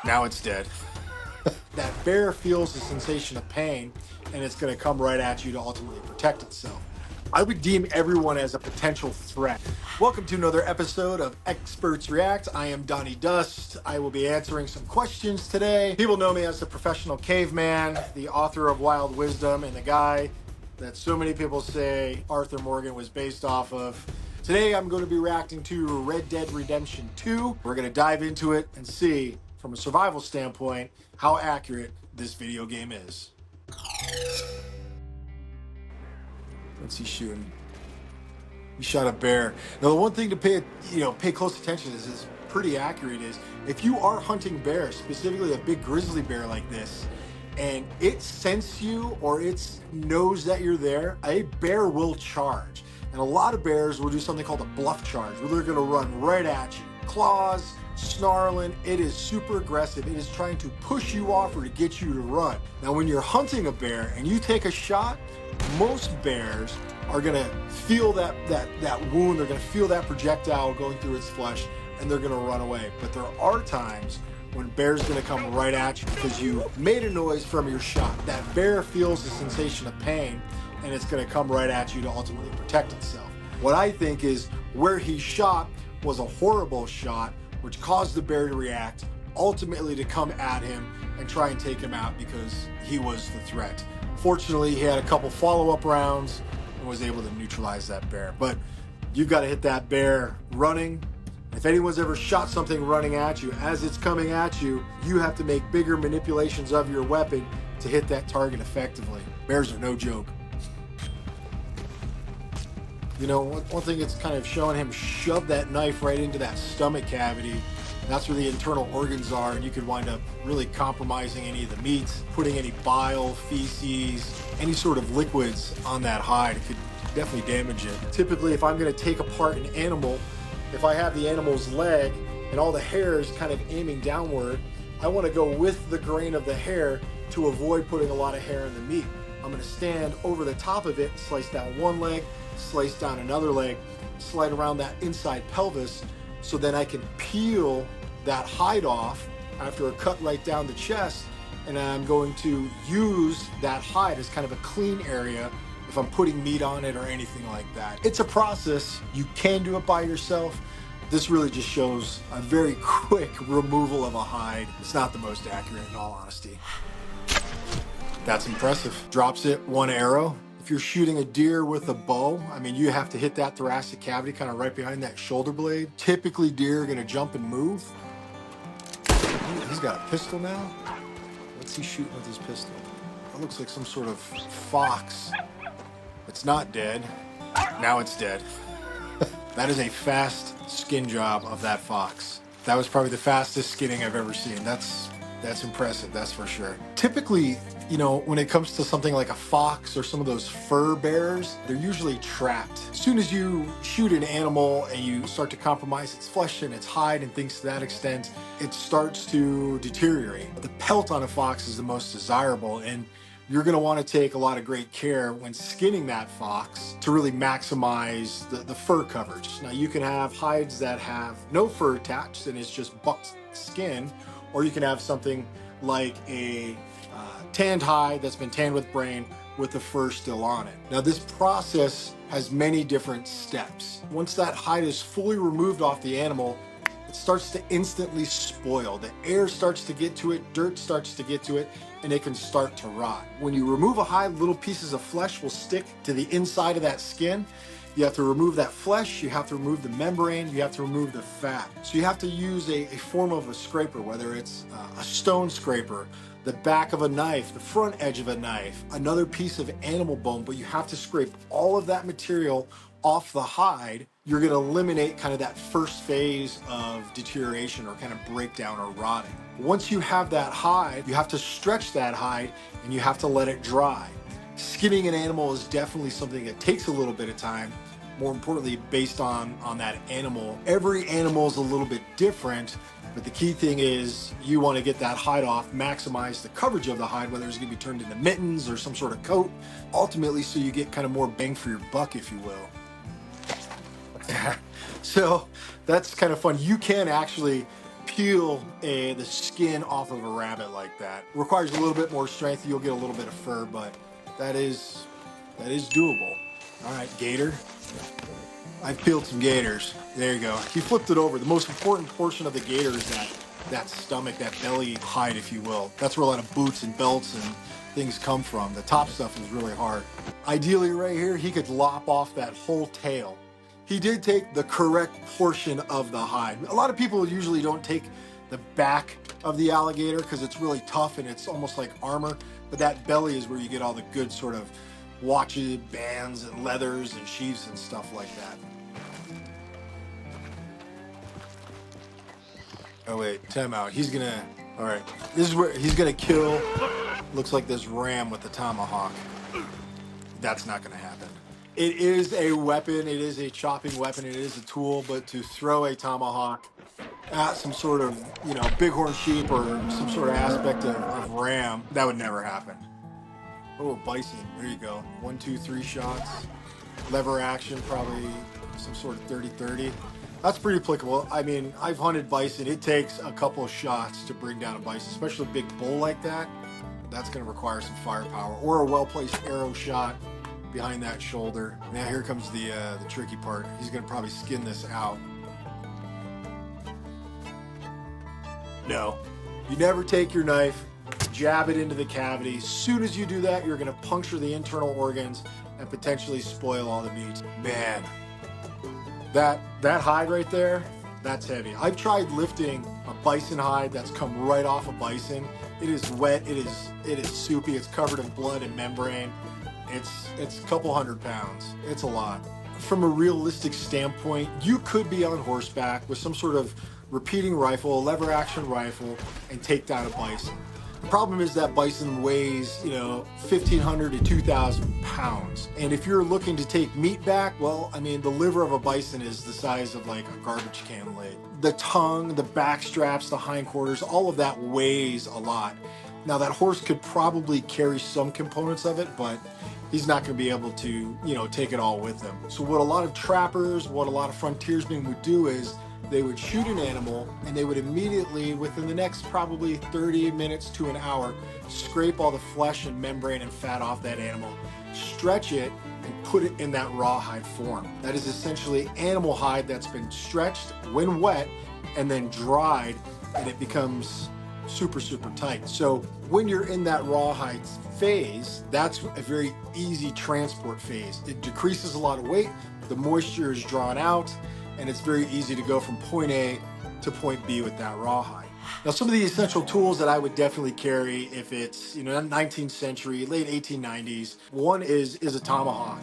Now it's dead. That bear feels the sensation of pain, and it's going to come right at you to ultimately protect itself. I would deem everyone as a potential threat. Welcome to another episode of Experts React. I am Donny Dust. I will be answering some questions today. People know me as the professional caveman, the author of Wild Wisdom, and the guy that so many people say Arthur Morgan was based off of. Today I'm going to be reacting to Red Dead Redemption 2. We're going to dive into it and see, from a survival standpoint, how accurate this video game is. What's he shooting? He shot a bear. Now, the one thing to pay close attention to is pretty accurate is if you are hunting bears, specifically a big grizzly bear like this, and it senses you or it knows that you're there, a bear will charge. And a lot of bears will do something called a bluff charge, where they're going to run right at you. Claws, snarling, it is super aggressive. It is trying to push you off or to get you to run. Now, when you're hunting a bear and you take a shot, most bears are going to feel that wound. They're going to feel that projectile going through its flesh, and they're going to run away. But there are times when bear's going to come right at you because you made a noise from your shot. That bear feels the sensation of pain, and it's going to come right at you to ultimately protect itself. What I think is where he shot was a horrible shot, which caused the bear to react, ultimately to come at him and try and take him out because he was the threat. Fortunately, he had a couple follow-up rounds and was able to neutralize that bear. But you've got to hit that bear running. If anyone's ever shot something running at you, as it's coming at you, you have to make bigger manipulations of your weapon to hit that target effectively. Bears are no joke. You know, one thing it's kind of showing him shove that knife right into that stomach cavity. That's where the internal organs are, and you could wind up really compromising any of the meats, putting any bile, feces, any sort of liquids on that hide. It could definitely damage it. Typically, if I'm going to take apart an animal, if I have the animal's leg and all the hair is kind of aiming downward, I want to go with the grain of the hair to avoid putting a lot of hair in the meat. I'm going to stand over the top of it, slice down one leg, slice down another leg, slide around that inside pelvis, so then I can peel that hide off after a cut right down the chest, and I'm going to use that hide as kind of a clean area if I'm putting meat on it or anything like that. It's a process. You can do it by yourself. This really just shows a very quick removal of a hide. It's not the most accurate, in all honesty. That's impressive. Drops it one arrow. If you're shooting a deer with a bow, I mean, you have to hit that thoracic cavity kind of right behind that shoulder blade. Typically, deer are going to jump and move. He's got a pistol now. What's he shooting with his pistol? That looks like some sort of fox. It's not dead. Now it's dead. That is a fast skin job of that fox. That was probably the fastest skinning I've ever seen. That's impressive, that's for sure. Typically, you know, when it comes to something like a fox or some of those fur bears, they're usually trapped. As soon as you shoot an animal and you start to compromise its flesh and its hide and things to that extent, it starts to deteriorate. The pelt on a fox is the most desirable, and you're going to want to take a lot of great care when skinning that fox to really maximize the fur coverage. Now, you can have hides that have no fur attached and it's just buck skin, or you can have something like a tanned hide that's been tanned with brain with the fur still on it. Now, this process has many different steps. Once that hide is fully removed off the animal, it starts to instantly spoil. The air starts to get to it, dirt starts to get to it, and it can start to rot. When you remove a hide, little pieces of flesh will stick to the inside of that skin. You have to remove that flesh, you have to remove the membrane, you have to remove the fat. So you have to use a form of a scraper, whether it's a stone scraper, the back of a knife, the front edge of a knife, another piece of animal bone, but you have to scrape all of that material off the hide. You're going to eliminate kind of that first phase of deterioration or kind of breakdown or rotting. Once you have that hide, you have to stretch that hide and you have to let it dry. Skinning an animal is definitely something that takes a little bit of time. More importantly, based on that animal. Every animal is a little bit different, but the key thing is you want to get that hide off, maximize the coverage of the hide, whether it's going to be turned into mittens or some sort of coat, ultimately so you get kind of more bang for your buck, if you will. So that's kind of fun. You can actually peel the skin off of a rabbit like that. Requires a little bit more strength. You'll get a little bit of fur, but that is doable. All right, gator. I've peeled some gators. There you go. He flipped it over. The most important portion of the gator is that stomach, that belly hide, if you will. That's where a lot of boots and belts and things come from. The top stuff is really hard. Ideally right here, he could lop off that whole tail. He did take the correct portion of the hide. A lot of people usually don't take the back of the alligator because it's really tough and it's almost like armor, but that belly is where you get all the good sort of watches, bands, and leathers and sheaths and stuff like that. Oh wait, time out. He's gonna, all right. This is where he's gonna kill, looks like this ram with the tomahawk. That's not gonna happen. It is a weapon, it is a chopping weapon, it is a tool, but to throw a tomahawk at some sort of, bighorn sheep or some sort of aspect of ram, that would never happen. Oh, bison, there you go. 1, 2, 3 shots. Lever action, probably some sort of 30-30. That's pretty applicable. I mean, I've hunted bison. It takes a couple of shots to bring down a bison, especially a big bull like that. That's going to require some firepower or a well-placed arrow shot behind that shoulder. Now here comes the tricky part. He's going to probably skin this out. No, you never take your knife, jab it into the cavity. As soon as you do that, you're going to puncture the internal organs and potentially spoil all the meat. Man, that hide right there, that's heavy. I've tried lifting a bison hide that's come right off a bison. It is wet, it is soupy, it's covered in blood and membrane. It's a couple 100 pounds. It's a lot. From a realistic standpoint, you could be on horseback with some sort of repeating rifle, a lever action rifle, and take down a bison. The problem is that bison weighs, 1,500 to 2,000 pounds. And if you're looking to take meat back, well, I mean, the liver of a bison is the size of like a garbage can lid. The tongue, the back straps, the hindquarters, all of that weighs a lot. Now that horse could probably carry some components of it, but he's not going to be able to, take it all with him. So what a lot of trappers, what a lot of frontiersmen would do is they would shoot an animal and they would immediately, within the next probably 30 minutes to an hour, scrape all the flesh and membrane and fat off that animal, stretch it, and put it in that rawhide form. That is essentially animal hide that's been stretched when wet and then dried, and it becomes super, super tight. So when you're in that rawhide phase, that's a very easy transport phase. It decreases a lot of weight, the moisture is drawn out, and it's very easy to go from point A to point B with that rawhide. Now, some of the essential tools that I would definitely carry if it's, 19th century, late 1890s, one is a tomahawk.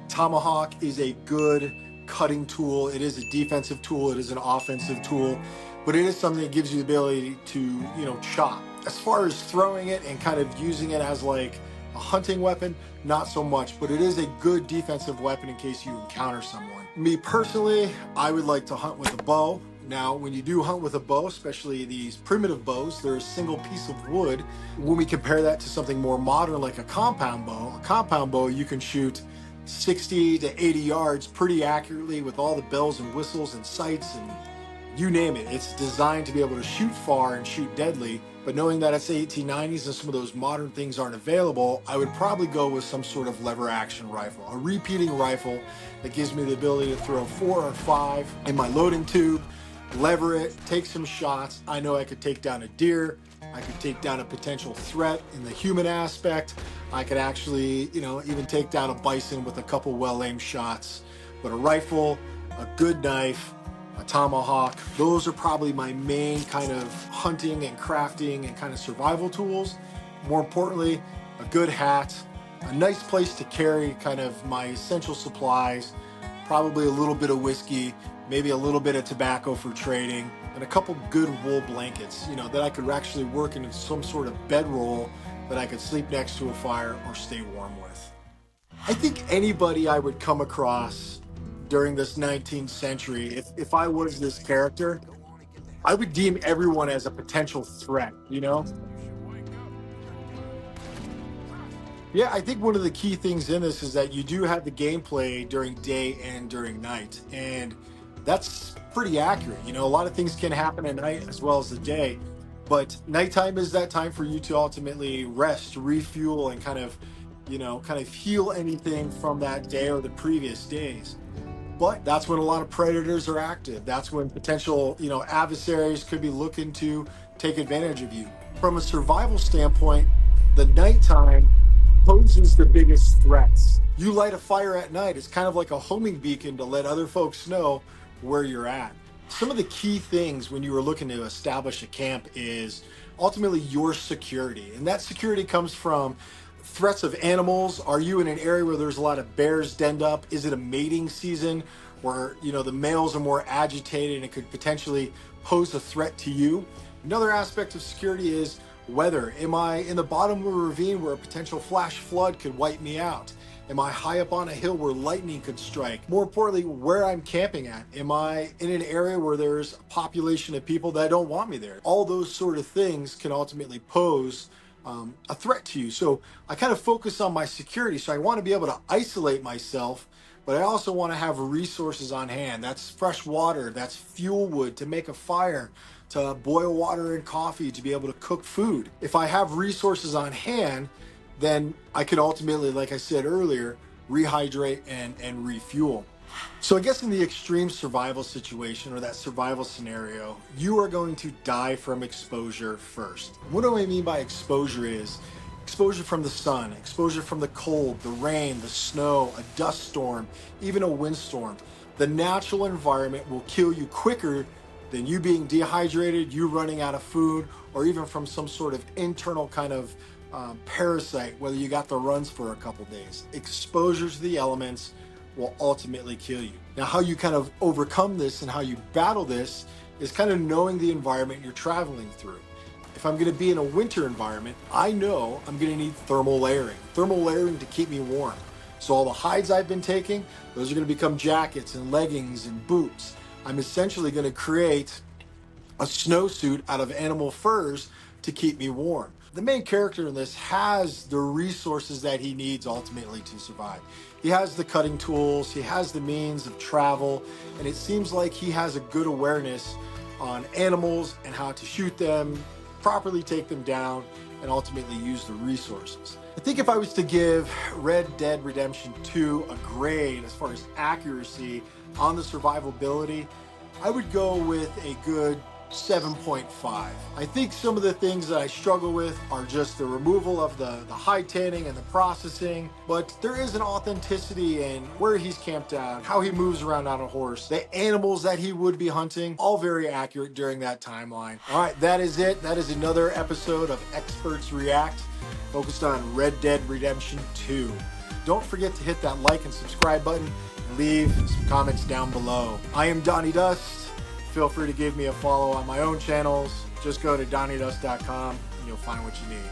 Tomahawk is a good cutting tool. It is a defensive tool. It is an offensive tool, but it is something that gives you the ability to, chop. As far as throwing it and kind of using it as like a hunting weapon, not so much, but it is a good defensive weapon in case you encounter someone. Me personally, I would like to hunt with a bow. Now, when you do hunt with a bow, especially these primitive bows, they're a single piece of wood. When we compare that to something more modern like a compound bow, you can shoot 60 to 80 yards pretty accurately with all the bells and whistles and sights and you name it. It's designed to be able to shoot far and shoot deadly. But knowing that it's the 1890s and some of those modern things aren't available, I would probably go with some sort of lever action rifle, a repeating rifle that gives me the ability to throw 4 or 5 in my loading tube, lever it, take some shots. I know I could take down a deer. I could take down a potential threat in the human aspect. I could actually, even take down a bison with a couple well-aimed shots. But a rifle, a good knife, a tomahawk, those are probably my main kind of hunting and crafting and kind of survival tools. More importantly, a good hat, a nice place to carry kind of my essential supplies, probably a little bit of whiskey, maybe a little bit of tobacco for trading, and a couple good wool blankets, that I could actually work in some sort of bedroll that I could sleep next to a fire or stay warm with. I think anybody I would come across during this 19th century, if I was this character, I would deem everyone as a potential threat, Yeah, I think one of the key things in this is that you do have the gameplay during day and during night. And That's pretty accurate. A lot of things can happen at night as well as the day, but nighttime is that time for you to ultimately rest, refuel, and kind of heal anything from that day or the previous days. But that's when a lot of predators are active. That's when potential, adversaries could be looking to take advantage of you. From a survival standpoint, the nighttime poses the biggest threats. You light a fire at night, it's kind of like a homing beacon to let other folks know where you're at. Some of the key things when you are looking to establish a camp is ultimately your security. And that security comes from threats of animals. Are you in an area where there's a lot of bears denned up? Is it a mating season where, the males are more agitated and it could potentially pose a threat to you? Another aspect of security is weather. Am I in the bottom of a ravine where a potential flash flood could wipe me out? Am I high up on a hill where lightning could strike? More importantly, where I'm camping at. Am I in an area where there's a population of people that don't want me there? All those sort of things can ultimately pose a threat to you. So I kind of focus on my security. So I want to be able to isolate myself, but I also want to have resources on hand. That's fresh water, that's fuel wood to make a fire, to boil water and coffee, to be able to cook food. If I have resources on hand, then I could ultimately, like I said earlier, rehydrate and refuel. So I guess in the extreme survival situation or that survival scenario, you are going to die from exposure first. What do I mean by exposure is exposure from the sun, exposure from the cold, the rain, the snow, a dust storm, even a windstorm. The natural environment will kill you quicker than you being dehydrated, you running out of food, or even from some sort of internal kind of parasite, whether you got the runs for a couple days. Exposure to the elements will ultimately kill you. Now, how you kind of overcome this and how you battle this is kind of knowing the environment you're traveling through. If I'm going to be in a winter environment, I know I'm going to need thermal layering to keep me warm. So all the hides I've been taking, those are going to become jackets and leggings and boots. I'm essentially going to create a snowsuit out of animal furs to keep me warm. The main character in this has the resources that he needs ultimately to survive. He has the cutting tools, he has the means of travel, and it seems like he has a good awareness on animals and how to shoot them, properly take them down, and ultimately use the resources. I think if I was to give Red Dead Redemption 2 a grade as far as accuracy on the survivability, I would go with a good 7.5. I think some of the things that I struggle with are just the removal of the hide tanning and the processing, but there is an authenticity in where he's camped out, how he moves around on a horse, the animals that he would be hunting, all very accurate during that timeline. All right, that is it. That is another episode of Experts React, focused on Red Dead Redemption 2. Don't forget to hit that like and subscribe button and leave some comments down below. I am Donny Dust. Feel free to give me a follow on my own channels. Just go to donnydust.com and you'll find what you need.